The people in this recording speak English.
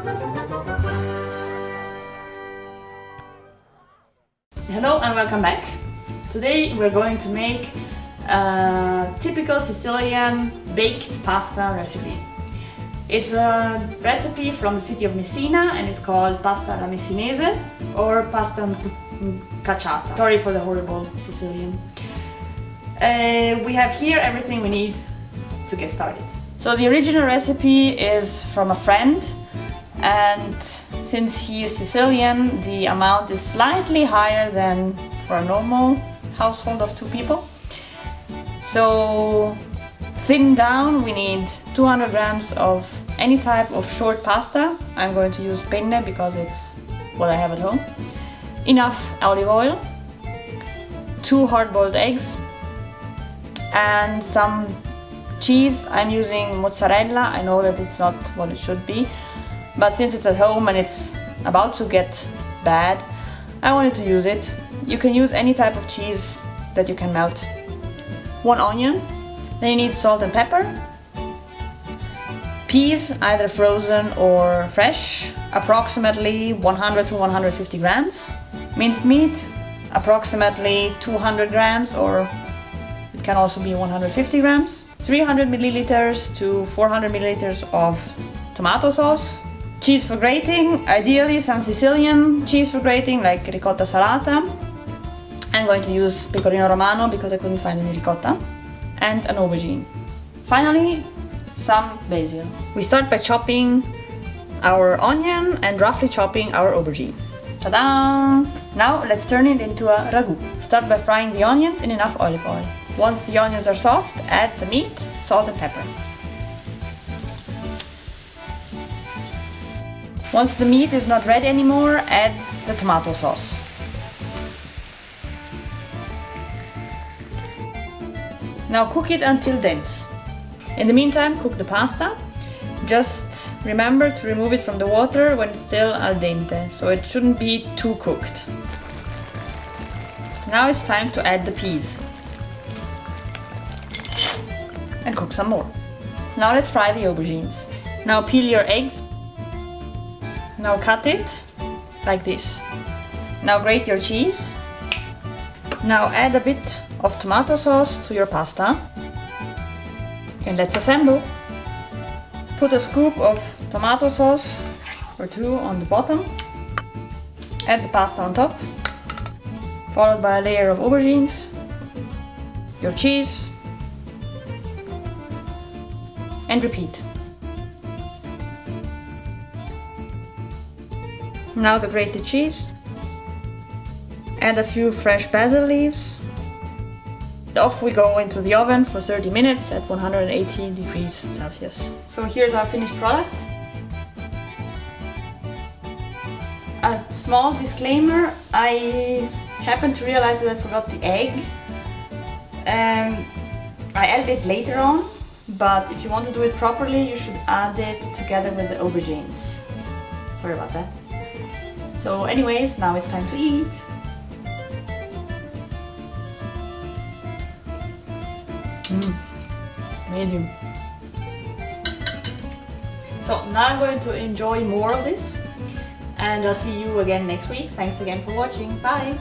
Hello and welcome back. Today we're going to make a typical Sicilian baked pasta recipe. It's a recipe from the city of Messina and it's called pasta alla messinese or pasta cacciata. Sorry for the horrible Sicilian. We have here everything we need to get started. So the original recipe is from a friend, and since he is Sicilian, the amount is slightly higher than for a normal household of 2 people. So thin down, we need 200 grams of any type of short pasta. I'm going to use penne because it's what I have at home. Enough olive oil, 2 hard-boiled eggs, and some cheese. I'm using mozzarella. I know that it's not what it should be, but since it's at home and it's about to get bad, I wanted to use it. You can use any type of cheese that you can melt. 1 onion, then you need salt and pepper, peas, either frozen or fresh, approximately 100 to 150 grams, minced meat, approximately 200 grams, or it can also be 150 grams, 300 milliliters to 400 milliliters of tomato sauce, cheese for grating, ideally some Sicilian cheese for grating like ricotta salata. I'm going to use pecorino romano because I couldn't find any ricotta, and an aubergine. Finally, some basil. We start by chopping our onion and roughly chopping our aubergine. Ta-da! Now let's turn it into a ragu. Start by frying the onions in enough olive oil. Once the onions are soft, add the meat, salt and pepper. Once the meat is not red anymore, add the tomato sauce. Now cook it until dense. In the meantime, cook the pasta. Just remember to remove it from the water when it's still al dente, so it shouldn't be too cooked. Now it's time to add the peas. And cook some more. Now let's fry the aubergines. Now peel your eggs. Now cut it like this. Now grate your cheese. Now add a bit of tomato sauce to your pasta. And let's assemble. Put a scoop of tomato sauce or 2 on the bottom. Add the pasta on top, followed by a layer of aubergines, your cheese, and repeat. Now the grated cheese. Add a few fresh basil leaves. Off we go into the oven for 30 minutes at 180 degrees Celsius. So here's our finished product. A small disclaimer, I happened to realize that I forgot the egg. I added it later on, but if you want to do it properly, you should add it together with the aubergines. Sorry about that. So anyways, now it's time to eat. Amazing. So now I'm going to enjoy more of this, and I'll see you again next week. Thanks again for watching. Bye!